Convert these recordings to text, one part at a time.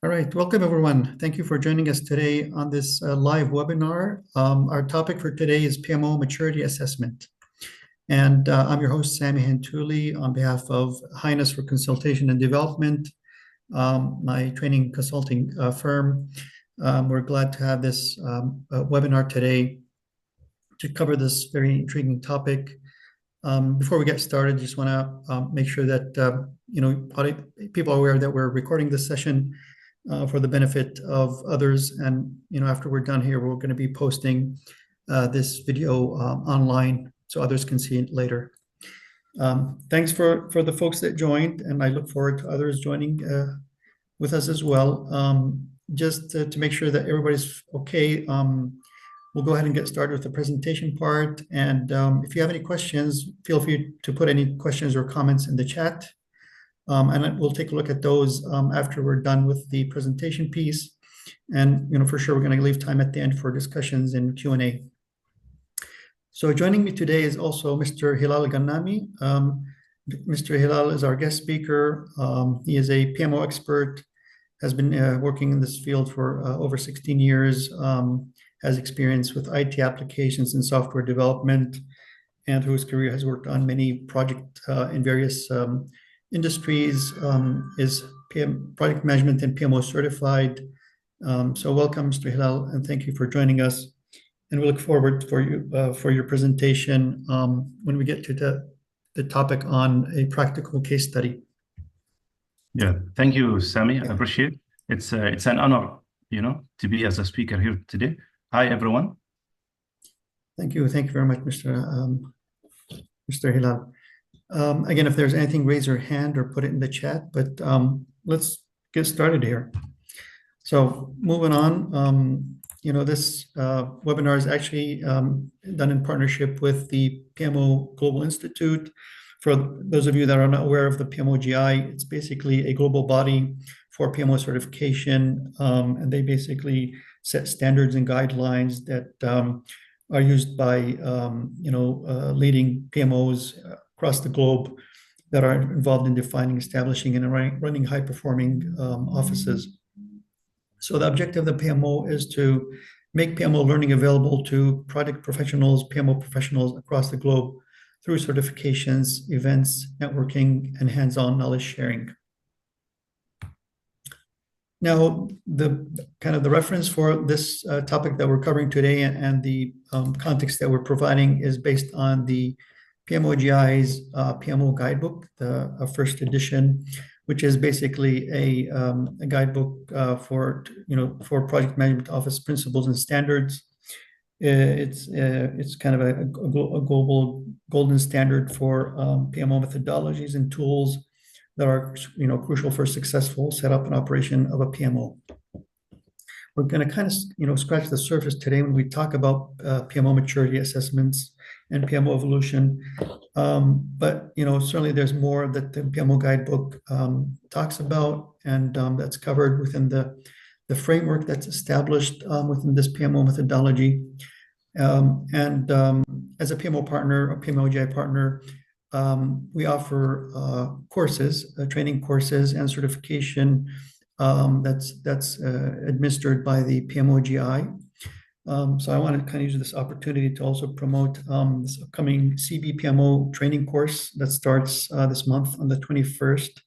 All right, welcome everyone. Thank you for joining us today on this live webinar. Our topic for today is PMO maturity assessment. And I'm your host, Sami Hantuli, on behalf of Highness for Consultation and Development, my training consulting firm. We're glad to have this webinar today to cover this very intriguing topic. Before we get started, just want to make sure that people are aware that we're recording this session for the benefit of others. And after we're done here, we're going to be posting this video online so others can see it later. Thanks for the folks that joined, and I look forward to others joining with us as well. Just to make sure that everybody's okay, we'll go ahead and get started with the presentation part. And if you have any questions, feel free to put any questions or comments in the chat. And we'll take a look at those after we're done with the presentation piece. And for sure, we're going to leave time at the end for discussions and Q&A. So joining me today is also Mr. Hilal Al Ghannami. Mr. Hilal is our guest speaker. He is a PMO expert, has been working in this field for over 16 years, has experience with IT applications and software development, and through his career has worked on many projects in various industries, is project management and PMO certified. So welcome, Mr. Hilal, and thank you for joining us. And we look forward for your presentation when we get to the topic on a practical case study. Yeah, thank you, Sami. I appreciate it. It's an honor, to be as a speaker here today. Hi, everyone. Thank you very much, Mr. Hilal. Again, if there's anything, raise your hand or put it in the chat, but let's get started here. So moving on, this webinar is actually done in partnership with the PMO Global Institute. For those of you that are not aware of the PMOGI, it's basically a global body for PMO certification, and they basically set standards and guidelines that are used by leading PMOs across the globe that are involved in defining, establishing, and running high-performing offices. So the objective of the PMO is to make PMO learning available to project professionals, PMO professionals across the globe through certifications, events, networking, and hands-on knowledge sharing. Now, the reference for this topic that we're covering today and the context that we're providing is based on the PMOGI's PMO guidebook, the first edition, which is basically a guidebook for project management office principles and standards. It's kind of a global golden standard for PMO methodologies and tools that are crucial for successful setup and operation of a PMO. We're going to kind of scratch the surface today when we talk about PMO maturity assessments and PMO evolution. But certainly there's more that the PMO guidebook talks about, and that's covered within the framework that's established within this PMO methodology. As a PMO partner, a PMOGI partner, we offer courses, training courses and certification that's administered by the PMOGI. So I want to kind of use this opportunity to also promote this upcoming CB-PMO training course that starts this month on the 21st.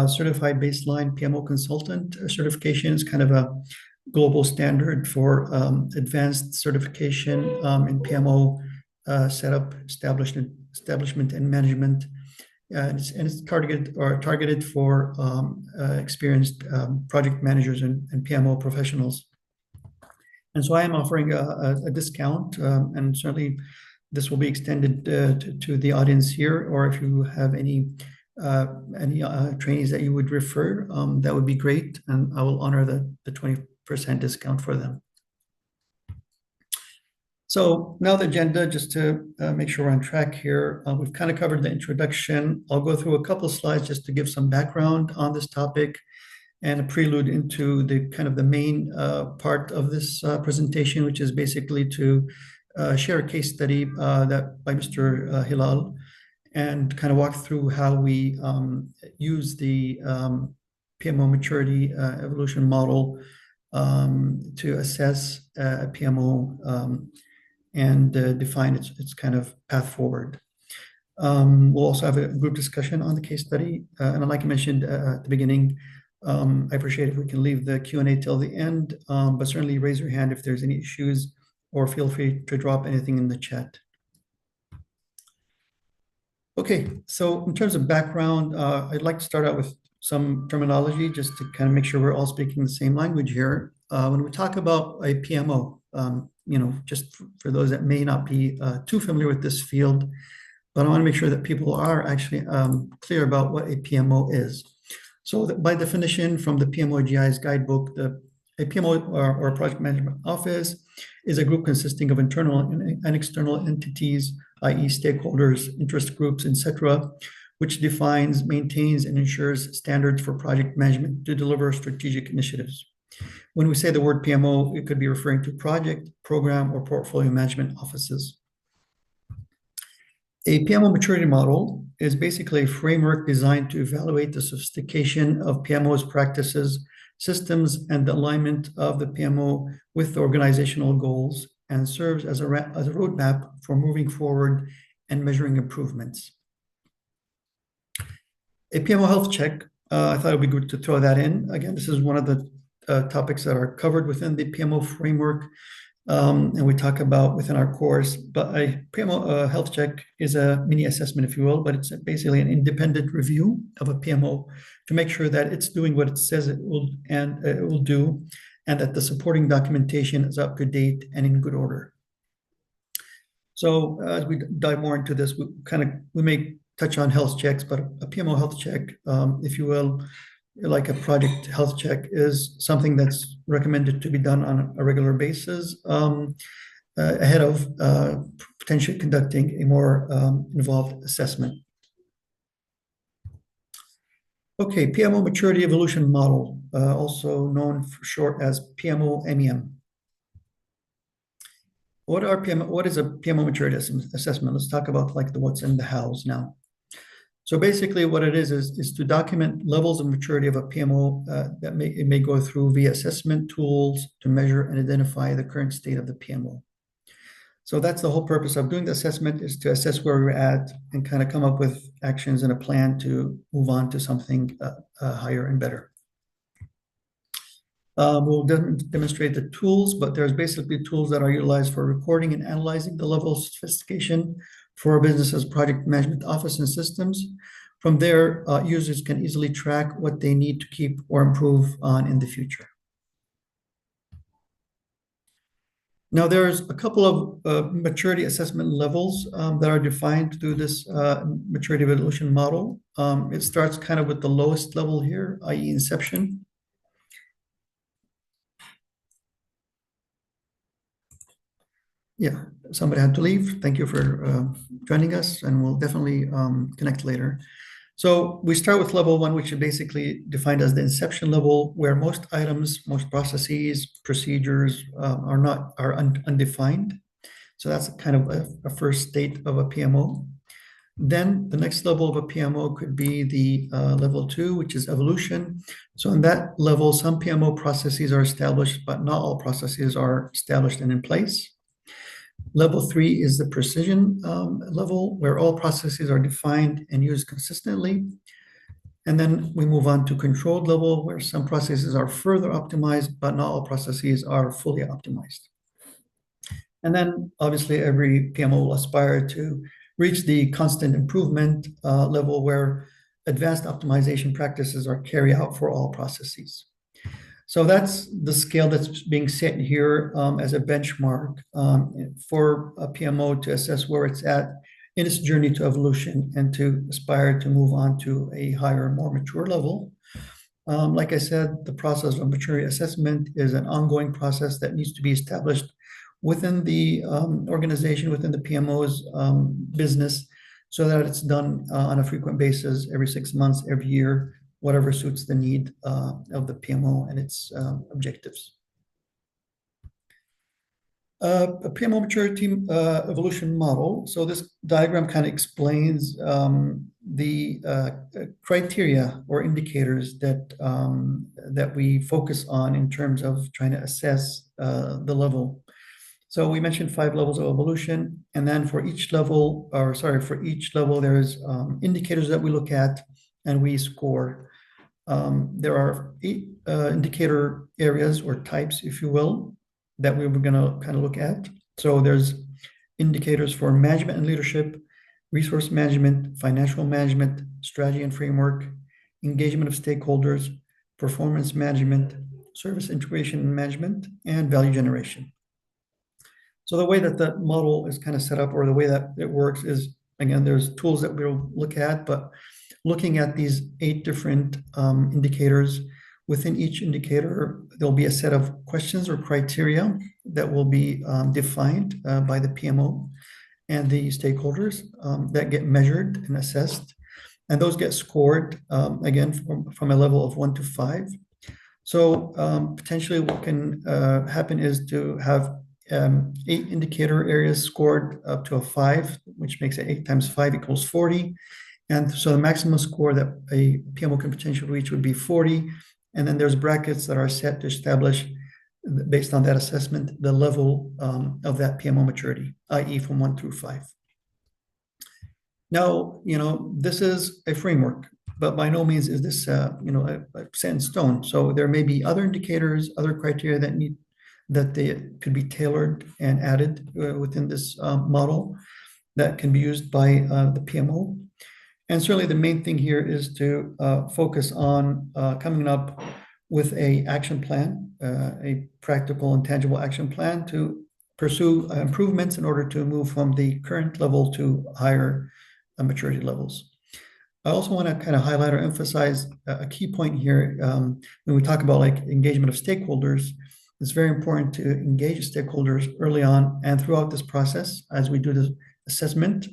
Certified Baseline PMO Consultant certification is kind of a global standard for advanced certification in PMO setup, establishment and management. And it's targeted for experienced project managers and PMO professionals. And so I am offering a discount, and certainly this will be extended to the audience here, or if you have any trainees that you would refer, that would be great, and I will honor the 20% discount for them. So now the agenda, just to make sure we're on track here, we've kind of covered the introduction. I'll go through a couple of slides just to give some background on this topic and a prelude into the kind of the main part of this presentation, which is basically to share a case study that by Mr. Hilal, and kind of walk through how we use the PMO maturity evolution model to assess a PMO and define its kind of path forward. We'll also have a group discussion on the case study. And like I mentioned at the beginning, I appreciate if we can leave the Q&A till the end, but certainly raise your hand if there's any issues, or feel free to drop anything in the chat. Okay, so in terms of background, I'd like to start out with some terminology just to kind of make sure we're all speaking the same language here. When we talk about a PMO, just for those that may not be too familiar with this field, but I want to make sure that people are actually clear about what a PMO is. So by definition, from the PMOGI's guidebook, a PMO or a project management office is a group consisting of internal and external entities, i.e. stakeholders, interest groups, etc., which defines, maintains, and ensures standards for project management to deliver strategic initiatives. When we say the word PMO, it could be referring to project, program, or portfolio management offices. A PMO maturity model is basically a framework designed to evaluate the sophistication of PMO's practices, systems, and the alignment of the PMO with the organizational goals, and serves as a roadmap for moving forward and measuring improvements. A PMO health check, I thought it would be good to throw that in. Again, this is one of the topics that are covered within the PMO framework, and we talk about within our course. But a PMO health check is a mini assessment, if you will, but it's basically an independent review of a PMO to make sure that it's doing what it says it will do, and that the supporting documentation is up to date and in good order. So as we dive more into this, we may touch on health checks, but a PMO health check, if you will, like a project health check, is something that's recommended to be done on a regular basis ahead of potentially conducting a more involved assessment. Okay, PMO maturity evolution model, also known for short as PMOMEM. What is a PMO maturity assessment? Let's talk about like the what's and the hows now. So basically what it is to document levels of maturity of a PMO that may go through via assessment tools to measure and identify the current state of the PMO. So that's the whole purpose of doing the assessment, is to assess where we're at and kind of come up with actions and a plan to move on to something higher and better. We'll demonstrate the tools, but there's basically tools that are utilized for recording and analyzing the level of sophistication for a business's project management office and systems. From there, users can easily track what they need to keep or improve on in the future. Now, there's a couple of maturity assessment levels that are defined through this maturity evolution model. It starts kind of with the lowest level here, i.e. inception. Yeah, somebody had to leave. Thank you for joining us, and we'll definitely connect later. So we start with level 1, which is basically defined as the inception level, where most items, most processes, procedures are undefined. So that's kind of a first state of a PMO. Then the next level of a PMO could be the level 2, which is evolution. So in that level, some PMO processes are established, but not all processes are established and in place. Level 3 is the precision level, where all processes are defined and used consistently. And then we move on to controlled level, where some processes are further optimized, but not all processes are fully optimized. And then obviously every PMO will aspire to reach the constant improvement level, where advanced optimization practices are carried out for all processes. So that's the scale that's being set here as a benchmark for a PMO to assess where it's at in its journey to evolution and to aspire to move on to a higher, more mature level. Like I said, the process of maturity assessment is an ongoing process that needs to be established within the organization, within the PMO's business, so that it's done on a frequent basis, every 6 months, every year, whatever suits the need of the PMO and its objectives. A PMO maturity evolution model. So this diagram kind of explains the criteria or indicators that we focus on in terms of trying to assess the level. So we mentioned 5 levels of evolution, and then for each level, there's indicators that we look at and we score. There are 8 indicator areas or types, if you will, that we were going to kind of look at. So there's indicators for management and leadership, resource management, financial management, strategy and framework, engagement of stakeholders, performance management, service integration and management, and value generation. So the way that the model is kind of set up, or the way that it works, is, again, there's tools that we'll look at, but looking at these 8 different indicators, within each indicator, there'll be a set of questions or criteria that will be defined by the PMO and the stakeholders that get measured and assessed. And those get scored, again, from a level of 1 to 5. So potentially what can happen is to have 8 indicator areas scored up to a 5, which makes it 8 times 5 equals 40. And so the maximum score that a PMO can potentially reach would be 40. And then there's brackets that are set to establish, based on that assessment, the level of that PMO maturity, i.e. from 1 through 5. Now, this is a framework, but by no means is this, a set in stone. So there may be other indicators, other criteria that they could be tailored and added within this model that can be used by the PMO. And certainly the main thing here is to focus on coming up with an action plan, a practical and tangible action plan to pursue improvements in order to move from the current level to higher maturity levels. I also want to kind of highlight or emphasize a key point here. When we talk about engagement of stakeholders, it's very important to engage stakeholders early on and throughout this process as we do this assessment.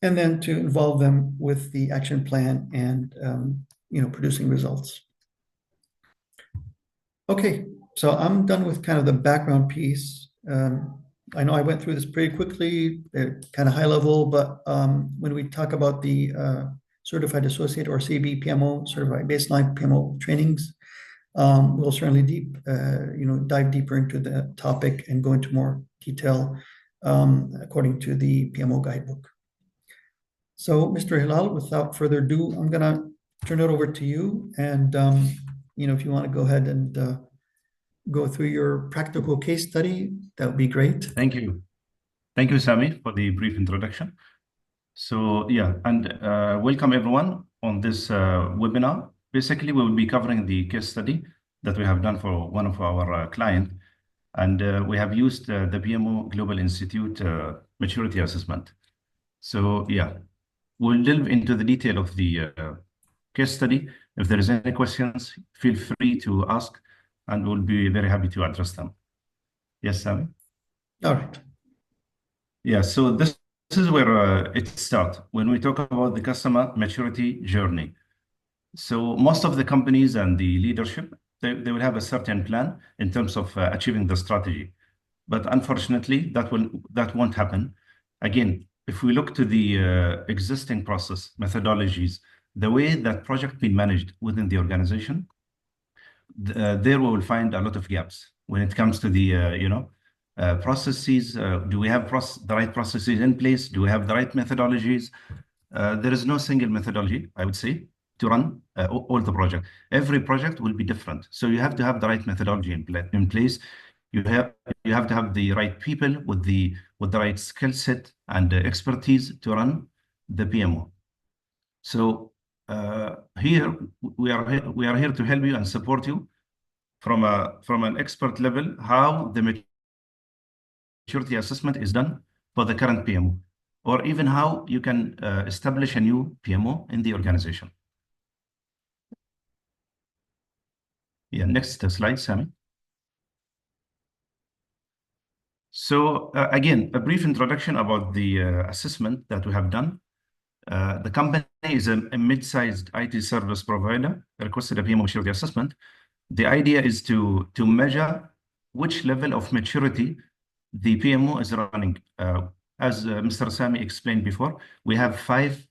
And then to involve them with the action plan and producing results. Okay, so I'm done with kind of the background piece. I know I went through this pretty quickly, kind of high level, but when we talk about the Certified Associate or CB-PMO, Certified Baseline PMO trainings, we'll certainly dive deeper into the topic and go into more detail according to the PMO guidebook. So, Mr. Hilal, without further ado, I'm going to turn it over to you. And, if you want to go ahead and go through your practical case study, that would be great. Thank you. Thank you, Sami, for the brief introduction. So, yeah, and welcome everyone on this webinar. Basically, we will be covering the case study that we have done for one of our clients. And we have used the PMO Global Institute Maturity Assessment. So, yeah. We'll delve into the detail of the case study. If there is any questions, feel free to ask, and we'll be very happy to address them. Yes, Sami? All right. Yeah, so this is where it starts, when we talk about the customer maturity journey. So most of the companies and the leadership, they will have a certain plan in terms of achieving the strategy. But unfortunately, that won't happen. Again, if we look to the existing process methodologies, the way that project been managed within the organization, there we will find a lot of gaps when it comes to the processes. Do we have the right processes in place? Do we have the right methodologies? There is no single methodology, I would say, to run all the project. Every project will be different, so you have to have the right methodology in place. You have to have the right people with the right skill set and expertise to run the PMO. So here we are here to help you and support you from an expert level, how the maturity assessment is done for the current PMO, or even how you can establish a new PMO in the organization. Yeah, next slide, Sami. So again, a brief introduction about the assessment that we have done. The company is a mid-sized IT service provider, requested a PMO maturity assessment. The idea is to measure which level of maturity the PMO is running. As Mr. Sami explained before, we have 5,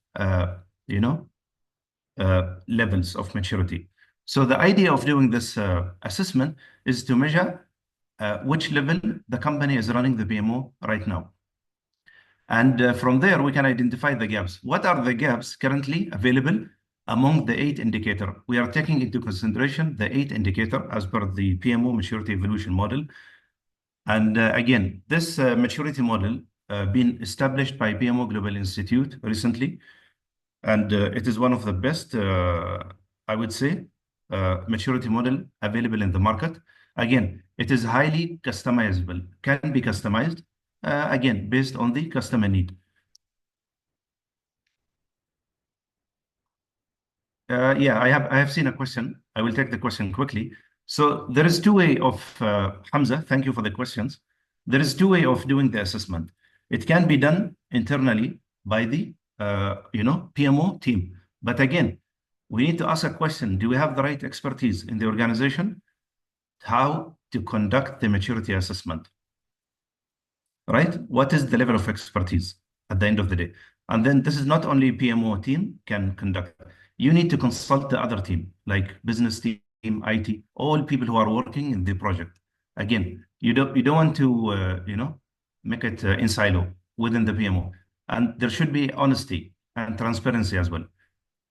levels of maturity. So the idea of doing this assessment is to measure which level the company is running the PMO right now. And from there, we can identify the gaps. What are the gaps currently available among the 8 indicators? We are taking into consideration the 8 indicators as per the PMO maturity evolution model. And again, this maturity model been established by PMO Global Institute recently. And it is one of the best, I would say, maturity model available in the market. Again, it is highly customizable, can be customized, again, based on the customer need. Yeah, I have seen a question. I will take the question quickly. So there is 2 ways of, Hamza, thank you for the questions. There is 2 ways of doing the assessment. It can be done internally by the, PMO team. But again, we need to ask a question. Do we have the right expertise in the organization? How to conduct the maturity assessment? Right? What is the level of expertise at the end of the day? And then this is not only PMO team can conduct. You need to consult the other team, like business team, IT, all people who are working in the project. Again, you don't want to make it in silo within the PMO, and there should be honesty and transparency as well.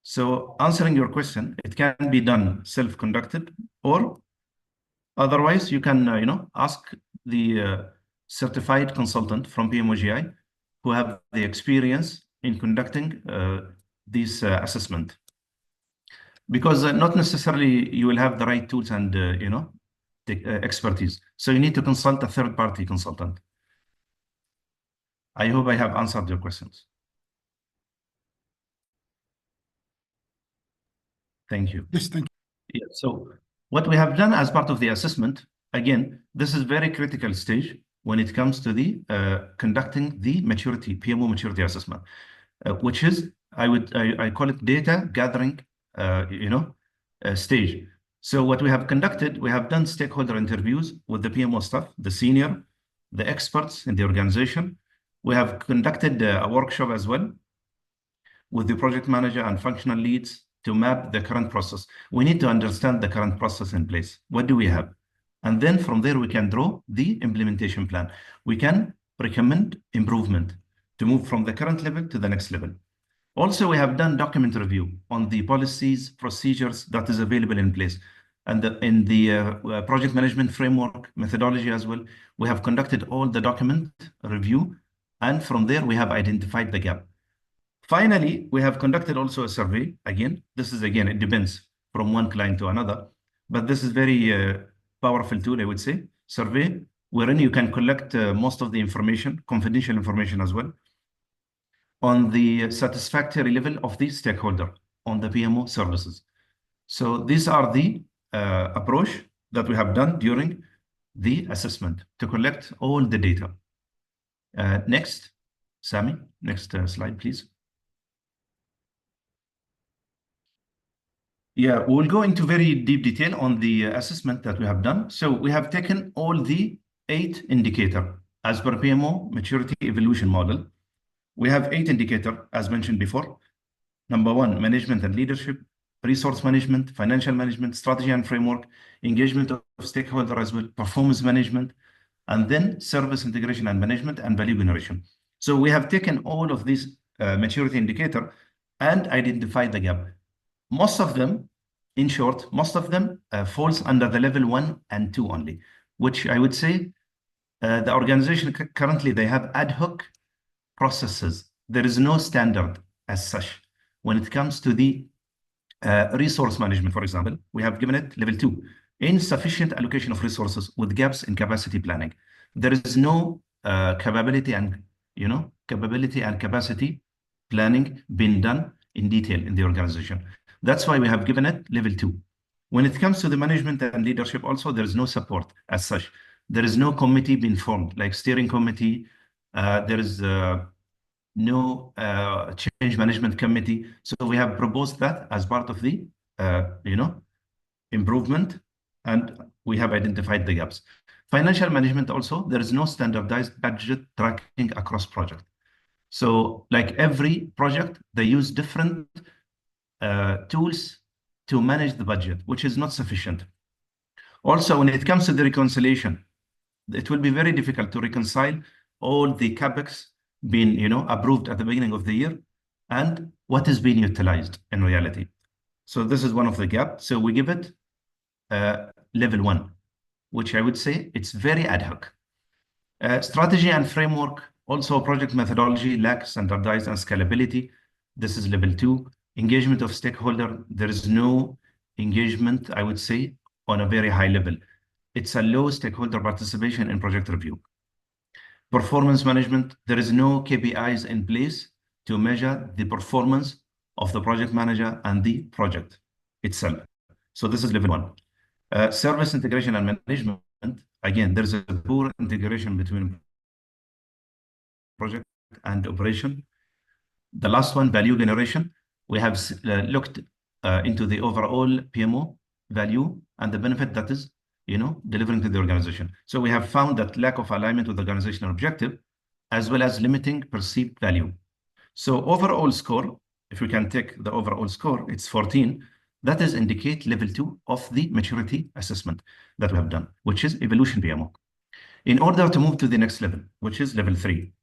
So answering your question, it can be done self-conducted, or otherwise you can ask the certified consultant from PMOGI who have the experience in conducting this assessment. Because not necessarily you will have the right tools and the expertise. So you need to consult a third-party consultant. I hope I have answered your questions. Thank you. Yes, thank you. Yeah, so what we have done as part of the assessment, again, this is very critical stage when it comes to the conducting the maturity, PMO maturity assessment, which is, I call it data gathering stage. So what we have conducted, we have done stakeholder interviews with the PMO staff, the senior, the experts in the organization. We have conducted a workshop as well with the project manager and functional leads to map the current process. We need to understand the current process in place. What do we have? And then from there, we can draw the implementation plan. We can recommend improvement to move from the current level to the next level. Also, we have done document review on the policies, procedures that is available in place. And in the project management framework methodology as well, we have conducted all the document review. And from there, we have identified the gap. Finally, we have conducted also a survey. Again, it depends from one client to another. But this is very powerful tool, I would say, survey, wherein you can collect most of the information, confidential information as well, on the satisfactory level of the stakeholder on the PMO services. So these are the approach that we have done during the assessment to collect all the data. Next, Sami, next slide, please. Yeah, we'll go into very deep detail on the assessment that we have done. So we have taken all the 8 indicators as per PMO maturity evolution model. We have 8 indicators, as mentioned before. Number 1, management and leadership, resource management, financial management, strategy and framework, engagement of stakeholder as well, performance management, and then service integration and management and value generation. So we have taken all of these maturity indicators and identified the gap. Most of them, in short, falls under the level 1 and 2 only, which I would say the organization currently, they have ad hoc processes. There is no standard as such. When it comes to the resource management, for example, we have given it level 2, insufficient allocation of resources with gaps in capacity planning. There is no capability and capacity planning being done in detail in the organization. That's why we have given it level 2. When it comes to the management and leadership, also, there is no support as such. There is no committee being formed, like steering committee. There is no change management committee. So we have proposed that as part of the, improvement, and we have identified the gaps. Financial management also, there is no standardized budget tracking across project. So like every project, they use different tools to manage the budget, which is not sufficient. Also, when it comes to the reconciliation, it will be very difficult to reconcile all the capex being, approved at the beginning of the year and what is being utilized in reality. So this is one of the gaps. So we give it level 1, which I would say it's very ad hoc. Strategy and framework, also project methodology lacks standardized and scalability. This is level 2. Engagement of stakeholder, there is no engagement, I would say, on a very high level. It's a low stakeholder participation in project review. Performance management, there is no KPIs in place to measure the performance of the project manager and the project itself. So this is level 1. Service integration and management, again, there's a poor integration between project and operation. The last one, value generation. We have looked into the overall PMO value and the benefit that is, delivering to the organization. So we have found that lack of alignment with the organizational objective, as well as limiting perceived value. So overall score, if we can take the overall score, it's 14. That is indicate level 2 of the maturity assessment that we have done, which is evolution PMO. In order to move to the next level, which is level 3,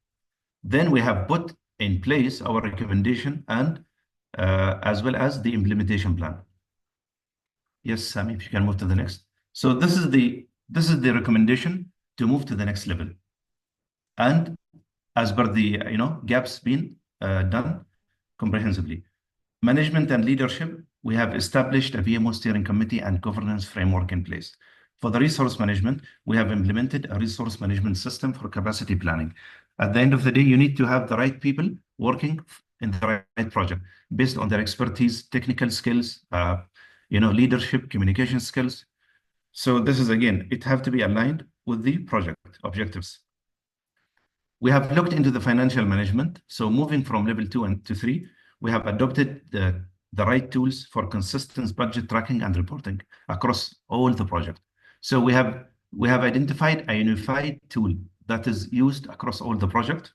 then we have put in place our recommendation and as well as the implementation plan. Yes, Sami, if you can move to the next. So this is the recommendation to move to the next level. And as per the gaps being done comprehensively. Management and leadership, we have established a PMO steering committee and governance framework in place. For the resource management, we have implemented a resource management system for capacity planning. At the end of the day, you need to have the right people working in the right project based on their expertise, technical skills, leadership, communication skills. So this is, again, it have to be aligned with the project objectives. We have looked into the financial management. So moving from level 2 and to 3, we have adopted the right tools for consistent budget tracking and reporting across all the projects. So we have identified a unified tool that is used across all the projects.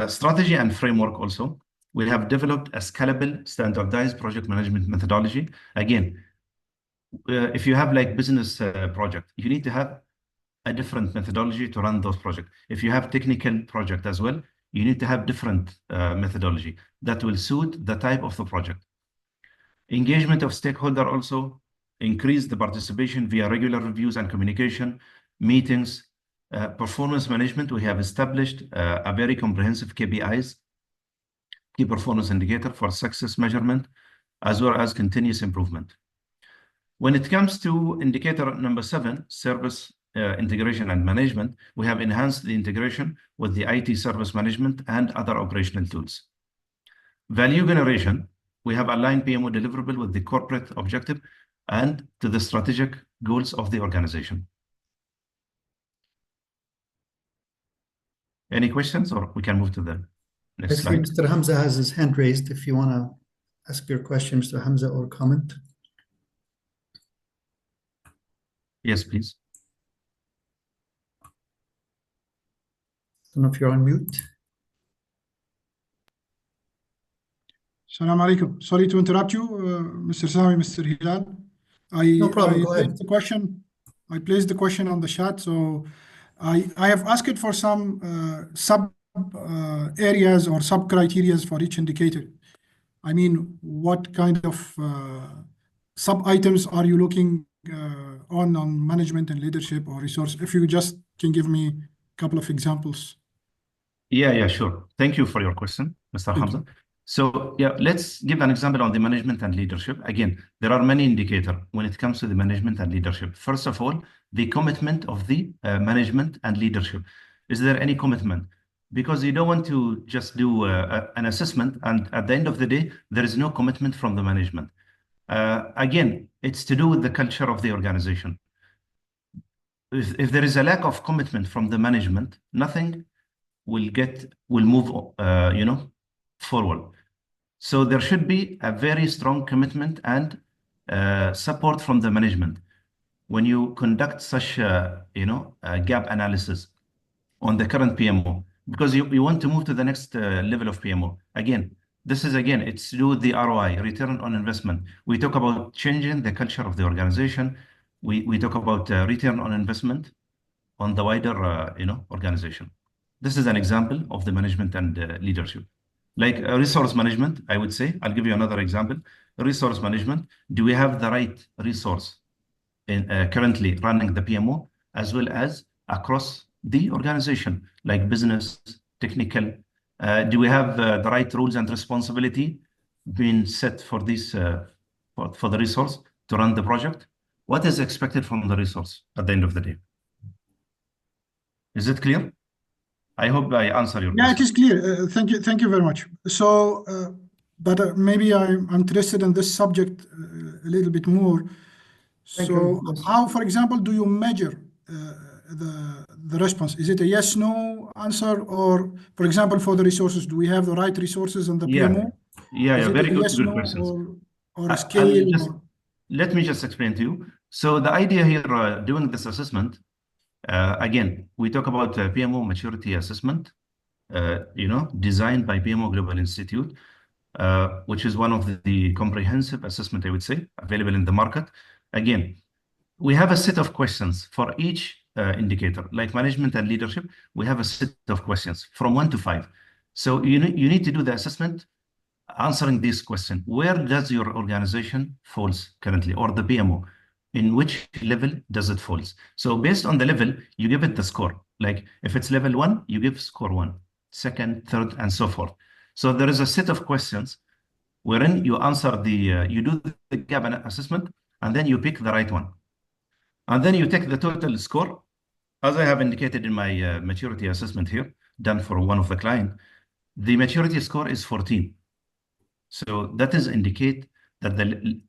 Strategy and framework also. We have developed a scalable, standardized project management methodology. Again, if you have like business project, you need to have a different methodology to run those projects. If you have technical project as well, you need to have different methodology that will suit the type of the project. Engagement of stakeholder also, increase the participation via regular reviews and communication, meetings. Performance management, we have established a very comprehensive KPIs, key performance indicator for success measurement, as well as continuous improvement. When it comes to indicator number 7, service integration and management, we have enhanced the integration with the IT service management and other operational tools. Value generation, we have aligned PMO deliverable with the corporate objective and to the strategic goals of the organization. Any questions, or we can move to the next slide? I see Mr. Hamza has his hand raised. If you want to ask your question, Mr. Hamza, or comment. Yes, please. I don't know if you're on mute. Salam alaikum. Sorry to interrupt you, Mr. Sami, Mr. Hilal. No problem. Go ahead. I placed the question on the chat, so I have asked for some sub areas or sub criteria for each indicator. I mean, what kind of sub items are you looking on management and leadership or resource? If you just can give me a couple of examples. Yeah, sure. Thank you for your question, Mr. Hamza. So yeah, let's give an example on the management and leadership. Again, there are many indicators when it comes to the management and leadership. First of all, the commitment of the management and leadership. Is there any commitment? Because you don't want to just do an assessment and at the end of the day, there is no commitment from the management. Again, it's to do with the culture of the organization. If there is a lack of commitment from the management, nothing will move, forward. So there should be a very strong commitment and support from the management. when you conduct such a, a gap analysis on the current PMO, because you want to move to the next level of PMO. Again, it's to do with the ROI, return on investment. We talk about changing the culture of the organization. We talk about return on investment on the wider, organization. This is an example of the management and leadership. Like resource management, I would say, I'll give you another example. Resource management, do we have the right resource in currently running the PMO, as well as across the organization, like business, technical? Do we have the right rules and responsibility being set for this for the resource to run the project? What is expected from the resource at the end of the day? Is it clear? I hope I answer your question. Yeah, it is clear. Thank you very much. So, but maybe I'm interested in this subject a little bit more. Thank So, you. Yes. how, for example, do you measure the response? Is it a yes/no answer, or, for example, for the resources, do we have the right resources in the PMO? Yeah, very good, yes, good no, questions. or a scale? Let me just explain to you. So the idea here, doing this assessment, again, we talk about PMO maturity assessment, designed by PMO Global Institute, which is one of the comprehensive assessment, I would say, available in the market. Again, we have a set of questions for each indicator, like management and leadership. We have a set of questions from 1 to 5. So you need to do the assessment answering this question. Where does your organization falls currently, or the PMO? In which level does it falls? So based on the level, you give it the score. Like if it's level 1, you give score 1, second, third, and so forth. So there is a set of questions wherein you answer you do the gap assessment, and then you pick the right one. And then you take the total score. As I have indicated in my maturity assessment here, done for one of the client, the maturity score is 14. So that is indicate that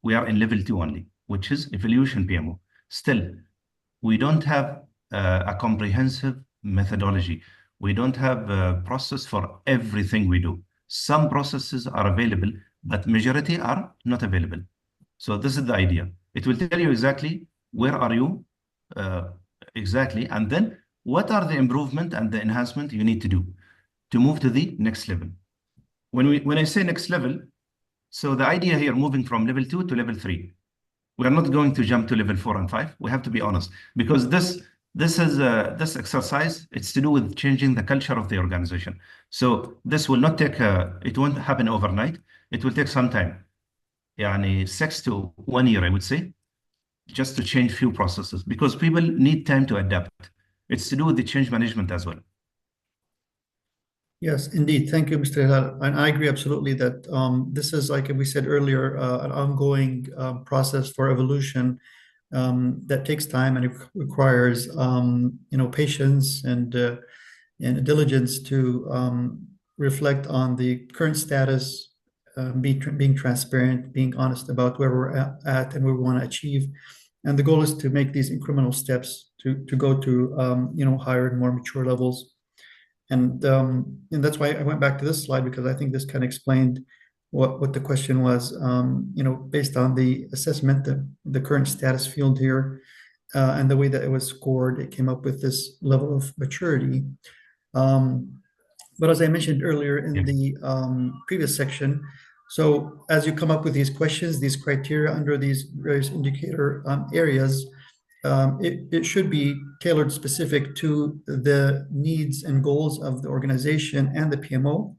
we are in level 2 only, which is evolution PMO. Still, we don't have a comprehensive methodology. We don't have a process for everything we do. Some processes are available, but majority are not available. So this is the idea. It will tell you exactly where are you exactly, and then what are the improvement and the enhancement you need to do to move to the next level. When I say next level, so the idea here, moving from level 2 to level 3. We are not going to jump to level 4 and 5. We have to be honest, because this exercise, it's to do with changing the culture of the organization. So this will not take it won't happen overnight. It will take some time, 6 to 1 year, I would say, just to change few processes, because people need time to adapt. It's to do with the change management as well. Yes, indeed. Thank you, Mr. Hilal. And I agree absolutely that this is, like we said earlier, an ongoing process for evolution that takes time, and it requires patience and diligence to reflect on the current status, being transparent, being honest about where we're at and where we want to achieve. And the goal is to make these incremental steps to go to higher and more mature levels. And that's why I went back to this slide, because I think this kind of explained what the question was. Based on the assessment, the current status field here, and the way that it was scored, it came up with this level of maturity. But as I mentioned earlier in the previous section, so as you come up with these questions, these criteria under these various indicator areas, it should be tailored specific to the needs and goals of the organization and the PMO.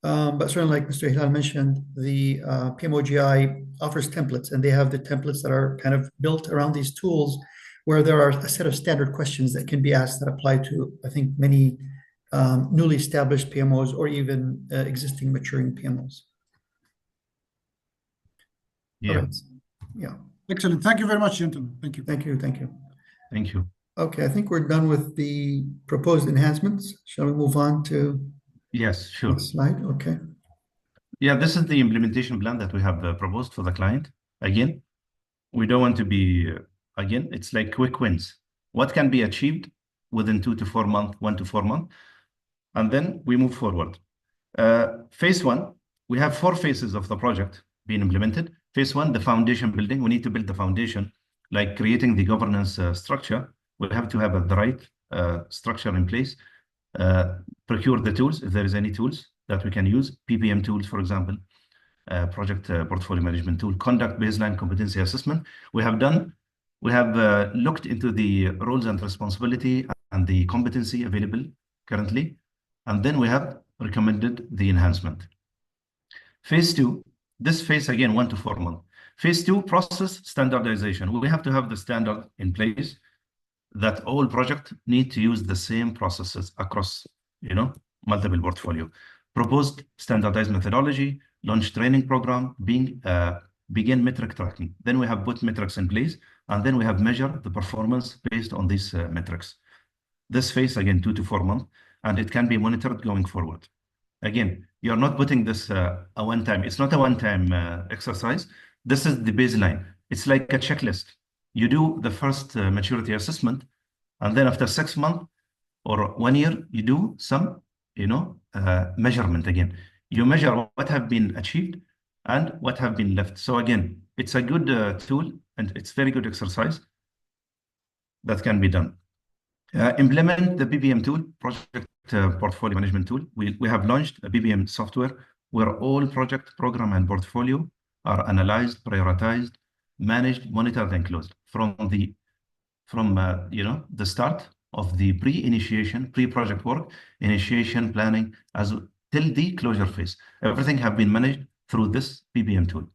But certainly, like Mr. Hilal mentioned, the PMOGI offers templates, and they have the templates that are kind of built around these tools, where there are a set of standard questions that can be asked that apply to, I think, many newly established PMOs or even existing maturing PMOs. Yeah. Right. Yeah. Excellent. Thank you very much, gentlemen. Thank you. Thank you. Thank you. Thank you. Okay, I think we're done with the proposed enhancements. Shall we move on to Yes, sure. next slide? Okay. Yeah, this is the implementation plan that we have proposed for the client. Again, we don't want to be, again, it's like quick wins. What can be achieved within 2 to 4 months, 1 to 4 months, and then we move forward. Phase 1, we have 4 phases of the project being implemented. Phase 1, the foundation building. We need to build the foundation like creating the governance structure, we have to have the right structure in place, procure the tools, if there is any tools that we can use, PPM tools, for example, project portfolio management tool, conduct baseline competency assessment. We have looked into the roles and responsibility and the competency available currently, and then we have recommended the enhancement. Phase 2, this phase again 1 to 4 months. Phase 2, process standardization. We have to have the standard in place that all projects need to use the same processes across, multiple portfolio. Proposed standardized methodology, launch training program, begin metric tracking. Then we have put metrics in place, and then we have measured the performance based on these metrics. This phase, again, 2 to 4 months, and it can be monitored going forward. Again, you're not putting this a one-time. It's not a one-time exercise. This is the baseline. It's like a checklist. You do the first maturity assessment, and then after 6 months or 1 year, you do some, measurement again. You measure what have been achieved and what have been left. So again, it's a good tool, and it's very good exercise that can be done. Implement the PPM tool, project portfolio management tool. We have launched a PPM software where all project, program, and portfolio are analyzed, prioritized, managed, monitored, and closed from the start of the pre-initiation, pre-project work, initiation, planning, till the closure phase. Everything have been managed through this PPM tool.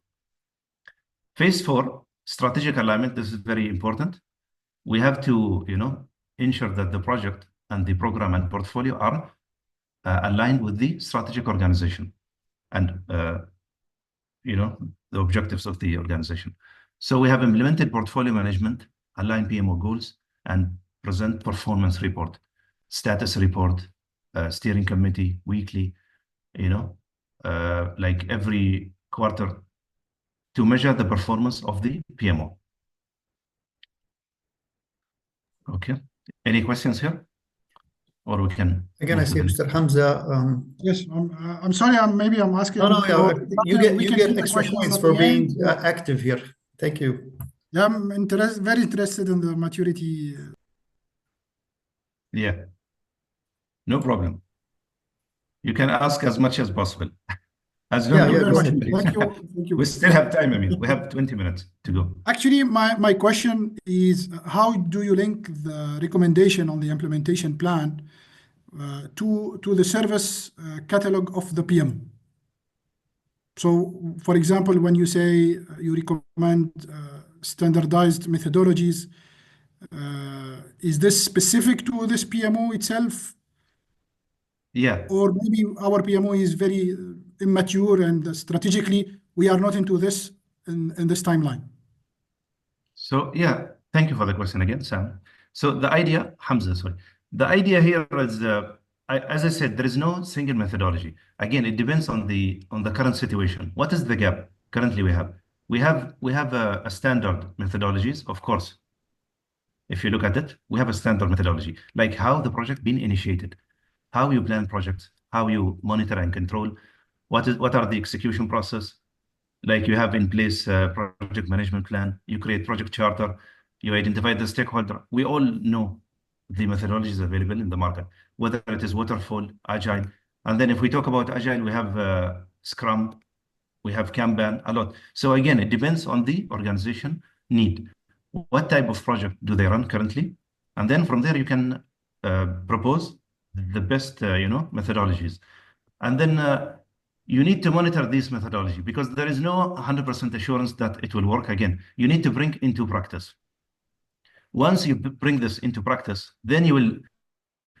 Phase 4, strategic alignment. This is very important. We have to, ensure that the project and the program and portfolio are aligned with the strategic organization and, the objectives of the organization. So we have implemented portfolio management, align PMO goals, and present performance report, status report, steering committee, weekly, like every quarter to measure the performance of the PMO. Okay. Any questions here? Or we can... Again, I see Mr. Hamza. Yes, I'm sorry, maybe I'm asking... No, you get the extra questions points at for the being end. active here. Thank you. Yeah, I'm very interested in the maturity. Yeah, no problem. You can ask as much as possible. As Yeah, long go as ahead. Thank you. we still have time. I mean, we have 20 minutes to go. Actually, my question is, how do you link the recommendation on the implementation plan to the service catalog of the PMO? So, for example, when you say you recommend standardized methodologies, is this specific to this PMO itself? Yeah. Or maybe our PMO is very immature and strategically we are not into this in this timeline. So yeah, thank you for the question again, Sam. So the idea, Hamza, sorry. The idea here is, as I said, there is no single methodology. Again, it depends on the current situation. What is the gap currently we have? We have a standard methodologies, of course. If you look at it, we have a standard methodology, like how the project been initiated, how you plan projects, how you monitor and control, what are the execution process, like you have in place project management plan, you create project charter, you identify the stakeholder. We all know the methodologies available in the market, whether it is waterfall, agile. And then if we talk about agile, we have Scrum, we have Kanban, a lot. So again, it depends on the organization need. What type of project do they run currently? And then from there, you can propose the best, methodologies. And then you need to monitor this methodology because there is no 100% assurance that it will work. Again, you need to bring into practice. Once you bring this into practice, then you will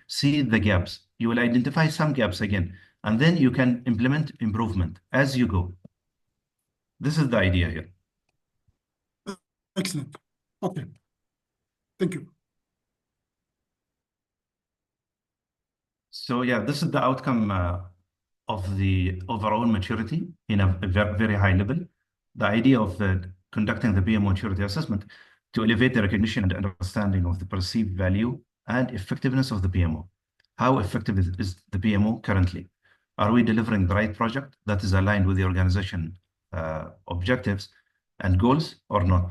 see the gaps. You will identify some gaps again, and then you can implement improvement as you go. This is the idea here. Excellent. Okay. Thank you. So yeah, this is the outcome of the overall maturity in a very high level. The idea of conducting the PMO maturity assessment to elevate the recognition and understanding of the perceived value and effectiveness of the PMO. How effective is the PMO currently? Are we delivering the right project that is aligned with the organization objectives and goals or not?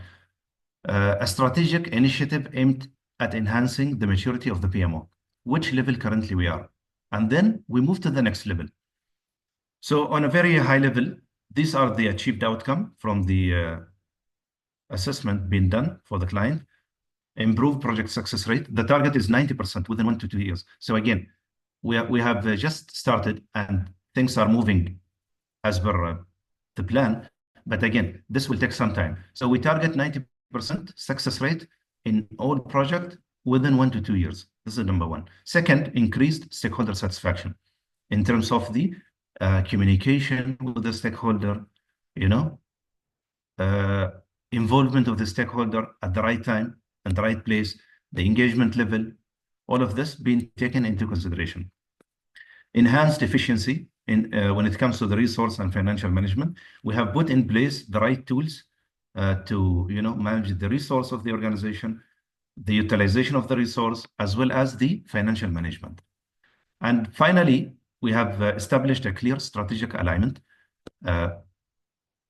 A strategic initiative aimed at enhancing the maturity of the PMO, which level currently we are. And then we move to the next level. So on a very high level, these are the achieved outcome from the assessment being done for the client. Improve project success rate. The target is 90% within 1 to 2 years. So again, we have just started and things are moving as per the plan. But again, this will take some time. So we target 90% success rate in all projects within 1 to 2 years. This is number one. Second, increased stakeholder satisfaction in terms of the communication with the stakeholder, involvement of the stakeholder at the right time and the right place, the engagement level, all of this being taken into consideration. Enhanced efficiency when it comes to the resource and financial management. We have put in place the right tools to manage the resource of the organization, the utilization of the resource, as well as the financial management. And finally, we have established a clear strategic alignment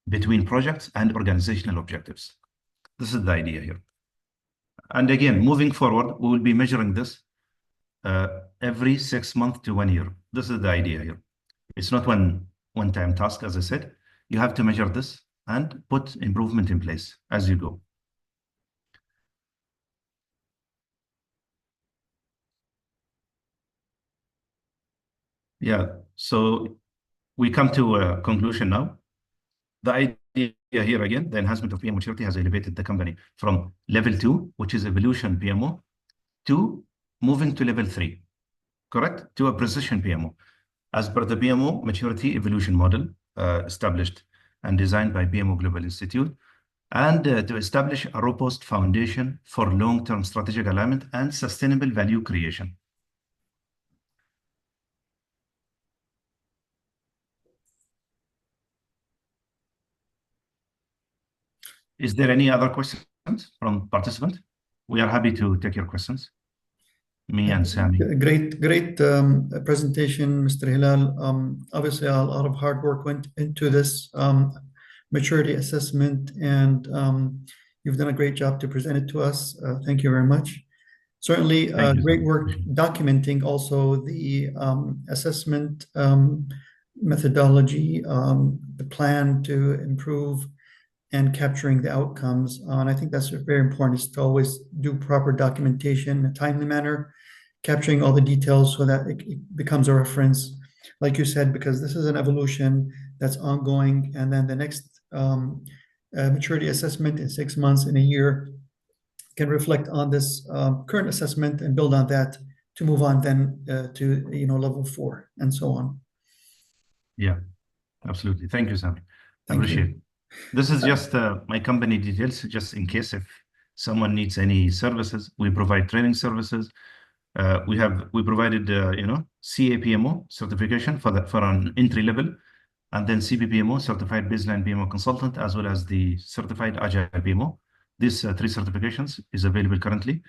between projects and organizational objectives. This is the idea here. And again, moving forward, we will be measuring this every 6 months to 1 year. This is the idea here. It's not one-time task, as I said. You have to measure this and put improvement in place as you go. Yeah, so we come to a conclusion now. The idea here again, the enhancement of PMO maturity has elevated the company from level 2, which is evolution PMO, to moving to level 3, correct? To a precision PMO, as per the PMO maturity evolution model established and designed by PMO Global Institute, and to establish a robust foundation for long-term strategic alignment and sustainable value creation. Is there any other questions from participants? We are happy to take your questions. Me and Sami. Great presentation, Mr. Hilal. Obviously, a lot of hard work went into this maturity assessment, and you've done a great job to present it to us. Thank you very much. Certainly, great work documenting also the assessment methodology, the plan to improve and capturing the outcomes. And I think that's very important, is to always do proper documentation in a timely manner, capturing all the details so that it becomes a reference, like you said, because this is an evolution that's ongoing. And then the next maturity assessment in 6 months, in a year, can reflect on this current assessment and build on that to move on then to level 4 and so on. Yeah, absolutely. Thank you, Sami. I appreciate it. This is just my company details, just in case if someone needs any services. We provide training services. We provided CA-PMO certification for an entry level, and then CB-PMO, certified baseline PMO consultant, as well as the certified agile PMO. These 3 certifications is available currently,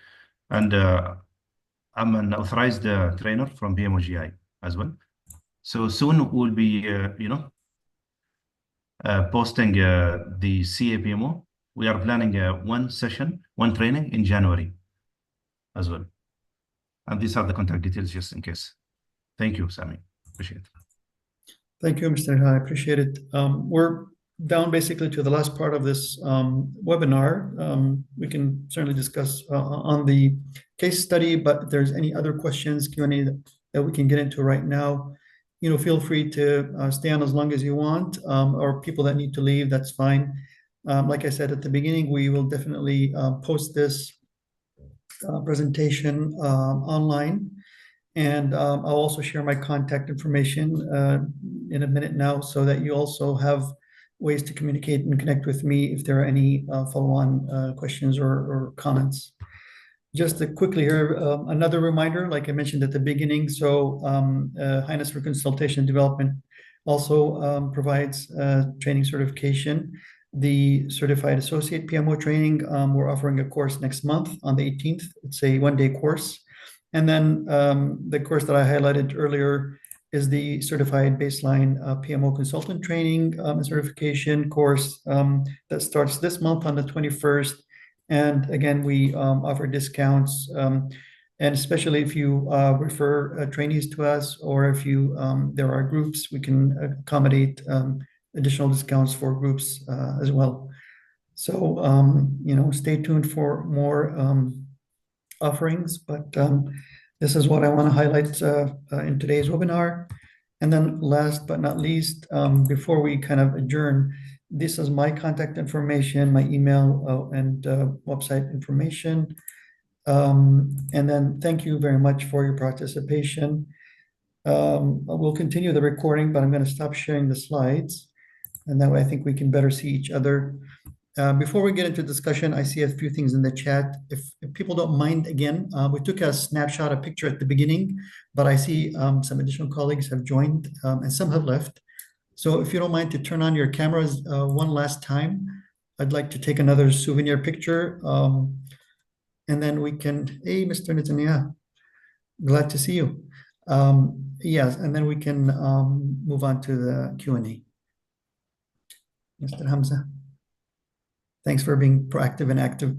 and I'm an authorized trainer from PMOGI as well. So soon we'll be posting the CA-PMO. We are planning one training in January as well. And these are the contact details just in case. Thank you, Sami. Appreciate it. Thank you, Mr. Hilal. I appreciate it. We're down basically to the last part of this webinar. We can certainly discuss on the case study, but if there's any other questions, Q&A that we can get into right now, feel free to stay on as long as you want, or people that need to leave, that's fine. Like I said at the beginning, we will definitely post this presentation online, and I'll also share my contact information in a minute now, so that you also have ways to communicate and connect with me if there are any follow-on questions or comments. Just quickly here, another reminder, like I mentioned at the beginning, so Highness for Consultation and Development also provides training certification. The Certified Associate PMO training, we're offering a course next month on the 18th. It's a 1-day course. And then the course that I highlighted earlier is the Certified Baseline PMO Consultant Training certification course that starts this month on the 21st. And again, we offer discounts, and especially if you refer trainees to us, or if you there are groups, we can accommodate additional discounts for groups as well. So, stay tuned for more offerings, but this is what I want to highlight in today's webinar. And then last but not least, before we kind of adjourn, this is my contact information, my email and website information. And then thank you very much for your participation. We'll continue the recording, but I'm going to stop sharing the slides. And that way I think we can better see each other. Before we get into discussion, I see a few things in the chat. If people don't mind, again, we took a snapshot, a picture at the beginning, but I see some additional colleagues have joined and some have left. So if you don't mind to turn on your cameras one last time, I'd like to take another souvenir picture. And then we can, hey, Mr. Netanyahu, glad to see you. Yes, and then we can move on to the Q&A. Mr. Hamza. Thanks for being proactive and active.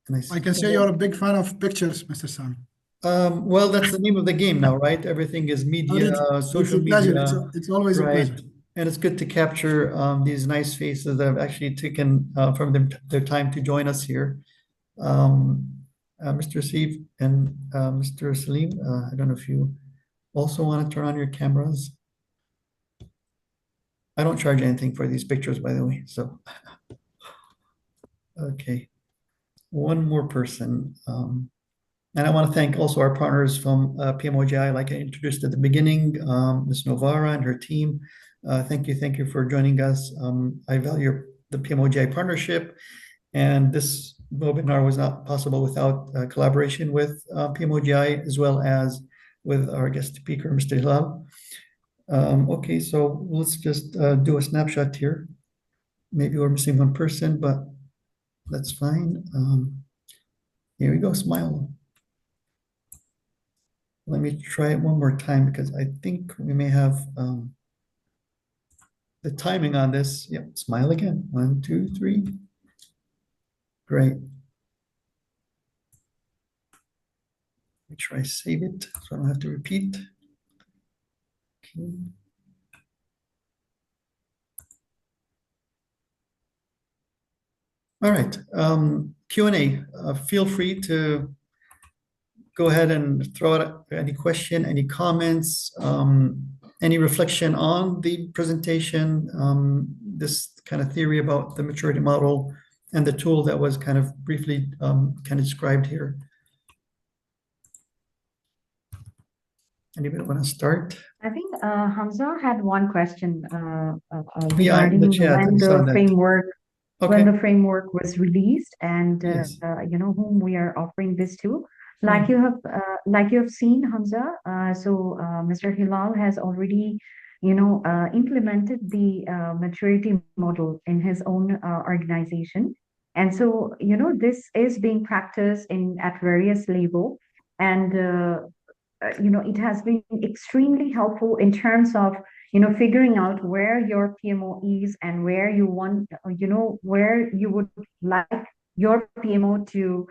And I can say you're a big fan of pictures, Mr. Sami. Well, that's the name of the game now, right? Everything is media, social media. It's always a pleasure. And it's good to capture these nice faces that have actually taken from their time to join us here. Mr. Seif and Mr. Salim, I don't know if you also want to turn on your cameras. I don't charge anything for these pictures, by the way, so. Okay, one more person. And I want to thank also our partners from PMOGI, like I introduced at the beginning, Ms. Novara and her team. Thank you for joining us. I value the PMOGI partnership, and this webinar was not possible without collaboration with PMOGI, as well as with our guest speaker, Mr. Hilal. Okay, so let's just do a snapshot here. Maybe we're missing one person, but that's fine. Here we go, smile. Let me try it one more time because I think we may have the timing on this. Yep, smile again. 1, 2, 3. Great. Let me try save it so I don't have to repeat. Okay. All right, Q&A. Feel free to go ahead and throw out any question, any comments, any reflection on the presentation, this kind of theory about the maturity model and the tool that was kind of briefly kind of described here. Anybody want to start? I think Hamza had one question regarding when the framework. Okay. When the framework was released, and yes. Whom we are offering this to, like you have seen, Hamza. So Mr. Hilal has already, implemented the maturity model in his own organization, and so this is being practiced at various levels, and it has been extremely helpful in terms of figuring out where your PMO is and where you want, where you would like your PMO to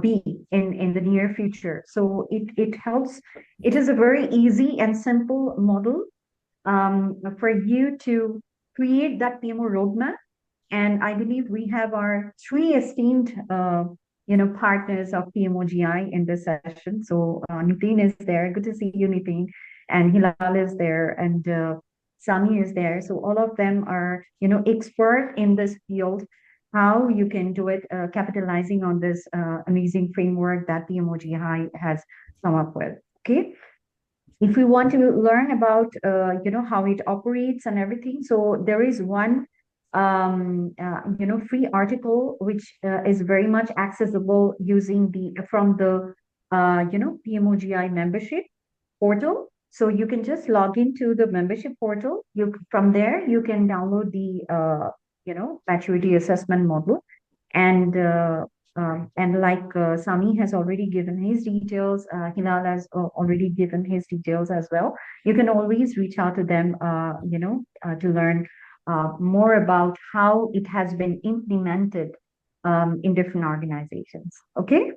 be in the near future. So it helps. It is a very easy and simple model for you to create that PMO roadmap. And I believe we have our 3 esteemed partners of PMOGI in this session. So Nitin is there. Good to see you, Nitin. And Hilal is there, and Sami is there. So all of them are, expert in this field, how you can do it, capitalizing on this amazing framework that PMOGI has come up with. Okay. If we want to learn about, how it operates and everything, so there is one free article which is very much accessible using from the PMOGI membership portal. So you can just log into the membership portal. From there you can download the maturity assessment model, and like Sami has already given his details, Hilal has already given his details as well. You can always reach out to them, to learn more about how it has been implemented in different organizations. Okay,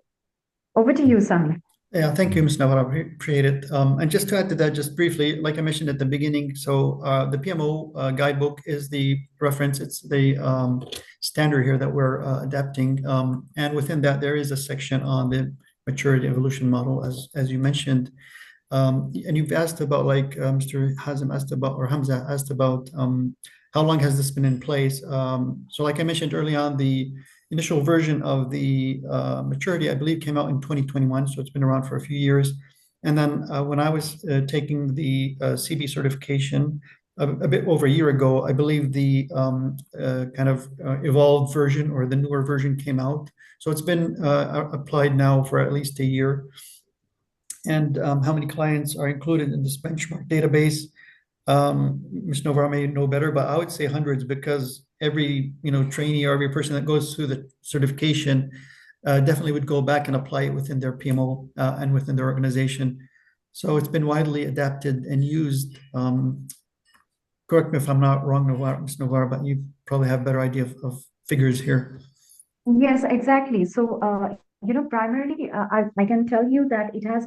over to you, Sami. Yeah, thank you, Ms. Nawar. I appreciate it. And just to add to that, just briefly, like I mentioned at the beginning, so the PMO guidebook is the reference. It's the standard here that we're adapting. And within that, there is a section on the maturity evolution model, as you mentioned. And you've asked about, like Mr. Hazem asked about, or Hamza asked about, how long has this been in place? So like I mentioned early on, the initial version of the maturity, I believe, came out in 2021, so it's been around for a few years. And then when I was taking the CB certification a bit over a year ago, I believe the kind of evolved version or the newer version came out. So it's been applied now for at least a year. And how many clients are included in this benchmark database? Ms. Novar may know better, but I would say hundreds, because every trainee or every person that goes through the certification definitely would go back and apply it within their PMO and within their organization. So it's been widely adapted and used. Correct me if I'm not wrong, Ms. Novar, but you probably have a better idea of figures here. Yes, exactly. So, primarily, I can tell you that it has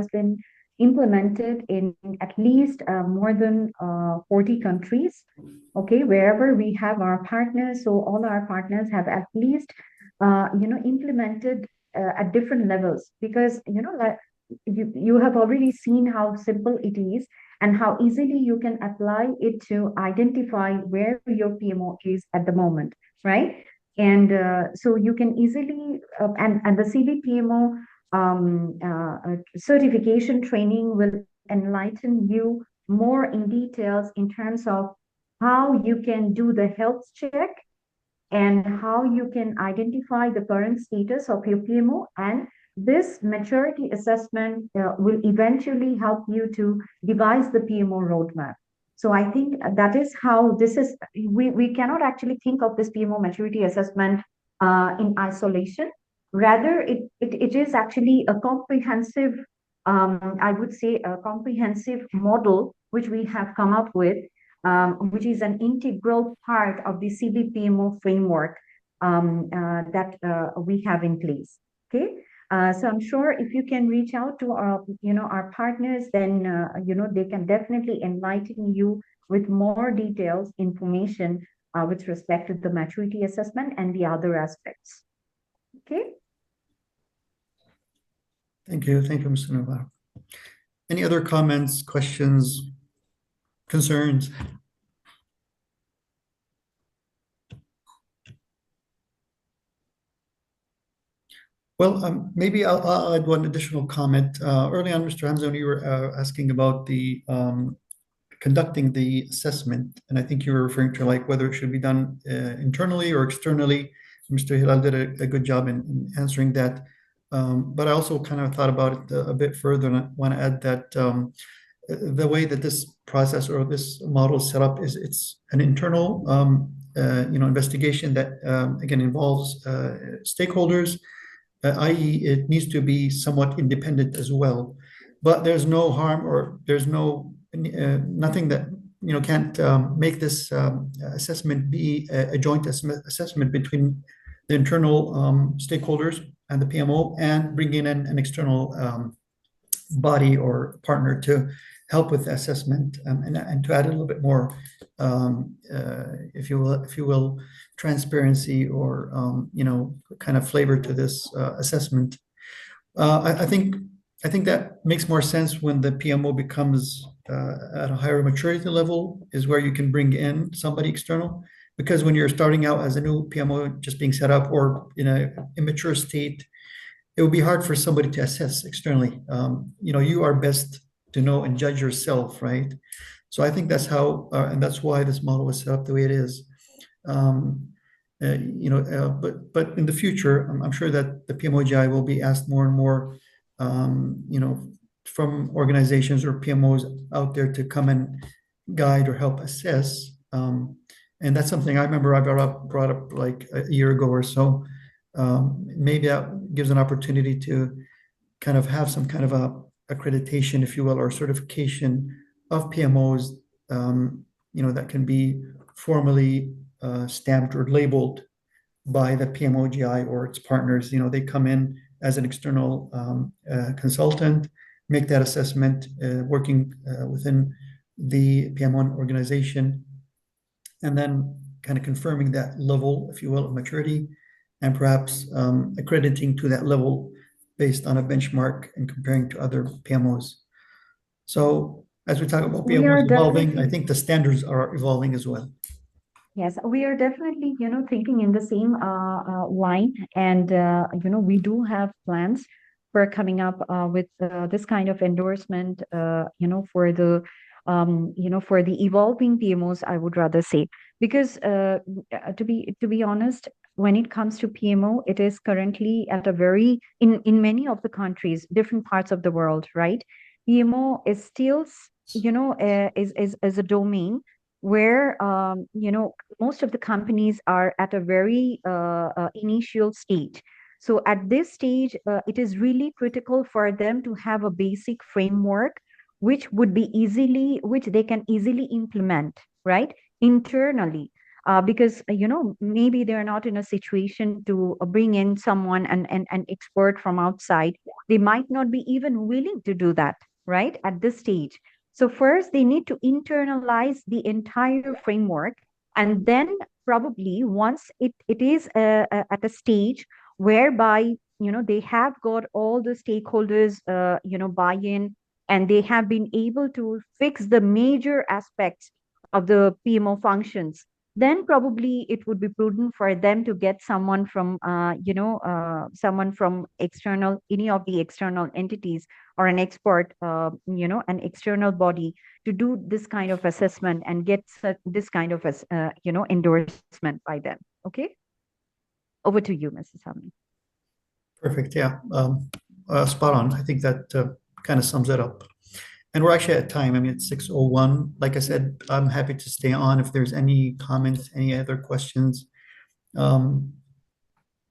been implemented in at least more than 40 countries. Okay, wherever we have our partners, so all our partners have at least, implemented at different levels, because, like you have already seen how simple it is and how easily you can apply it to identify where your PMO is at the moment, right? And so you can easily, and the CB-PMO certification training will enlighten you more in details in terms of how you can do the health check and how you can identify the current status of your PMO. And this maturity assessment will eventually help you to devise the PMO roadmap. So I think that is how this is. We cannot actually think of this PMO maturity assessment in isolation. Rather, it is actually a comprehensive, I would say, a comprehensive model which we have come up with, which is an integral part of the CB-PMO framework that we have in place. Okay. So I'm sure if you can reach out to our partners, then they can definitely enlighten you with more details, information with respect to the maturity assessment and the other aspects. Okay. Thank you, Mr. Nawar. Any other comments, questions, concerns? Well, maybe I'll add one additional comment. Early on, Mr. Hamza, when you were asking about the conducting the assessment, and I think you were referring to like whether it should be done internally or externally. Mr. Hilal did a good job in answering that. But I also kind of thought about it a bit further, and I want to add that the way that this process or this model is set up is it's an internal investigation that again involves stakeholders. I.e., it needs to be somewhat independent as well. But there's no harm, or there's nothing that can't make this assessment be a joint assessment between the internal stakeholders and the PMO, and bringing in an external body or partner to help with the assessment, and to add a little bit more, if you will, transparency or kind of flavor to this assessment. I think that makes more sense when the PMO becomes at a higher maturity level, is where you can bring in somebody external. Because when you're starting out as a new PMO just being set up, or in an immature state, it would be hard for somebody to assess externally. You are best to know and judge yourself, right? So I think that's how, and that's why this model was set up the way it is. But in the future, I'm sure that the PMOGI will be asked more and more, from organizations or PMOs out there to come and guide or help assess. And that's something I remember I brought up like a year ago or so. Maybe that gives an opportunity to kind of have some kind of a accreditation, if you will, or certification of PMOs, that can be formally stamped or labeled by the PMOGI or its partners. They come in as an external consultant, make that assessment, working within the PMO organization, and then kind of confirming that level, if you will, of maturity, and perhaps accrediting to that level based on a benchmark and comparing to other PMOs. So as we talk about PMOs evolving, I think the standards are evolving as well. Yes, we are definitely, thinking in the same line, and we do have plans for coming up with this kind of endorsement, for the for the evolving PMOs, I would rather say, because to be honest, when it comes to PMO, it is currently at a very in many of the countries, different parts of the world, right? PMO is still, is a domain where most of the companies are at a very initial stage. So at this stage, it is really critical for them to have a basic framework which they can easily implement, right, internally. Because maybe they're not in a situation to bring in someone, an expert from outside. They might not be even willing to do that, right, at this stage. So first, they need to internalize the entire framework, and then probably once it is at a stage whereby they have got all the stakeholders buy-in, and they have been able to fix the major aspects of the PMO functions, then probably it would be prudent for them to get someone from someone from external, any of the external entities, or an expert, an external body, to do this kind of assessment and get this kind of endorsement by them. Okay, over to you, Mrs. Sami. Perfect. Yeah, spot on. I think that kind of sums it up. And we're actually at time. I mean, it's 6:01. Like I said, I'm happy to stay on if there's any comments, any other questions. And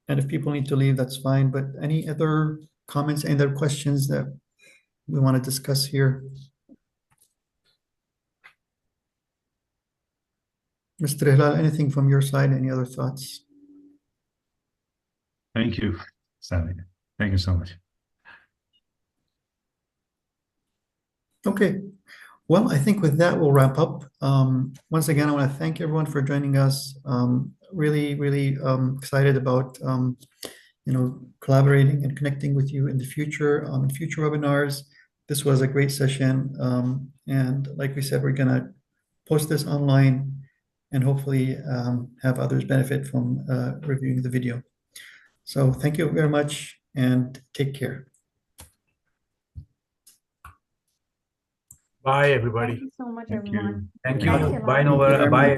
if people need to leave, that's fine. But any other comments, any other questions that we want to discuss here? Mr. Hilal, anything from your side? Any other thoughts? Thank you, Sami. Thank you so much. Okay. Well, I think with that, we'll wrap up. Once again, I want to thank everyone for joining us. Really, really excited about collaborating and connecting with you in the future, in future webinars. This was a great session. And like we said, we're going to post this online and hopefully have others benefit from reviewing the video. So thank you very much and take care. Bye, everybody. Thank you so much, Thank everyone. you. Thank you. Thank you, Bye, Hilal. Nowara. Bye.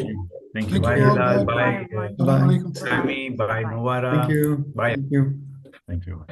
Thank you. Thank Bye, you all. Hilal. Bye. Bye, Bye. Assalamu alaikum. Sami. Bye, Bye. Nowara. Thank you. Bye. Thank you. Thank you.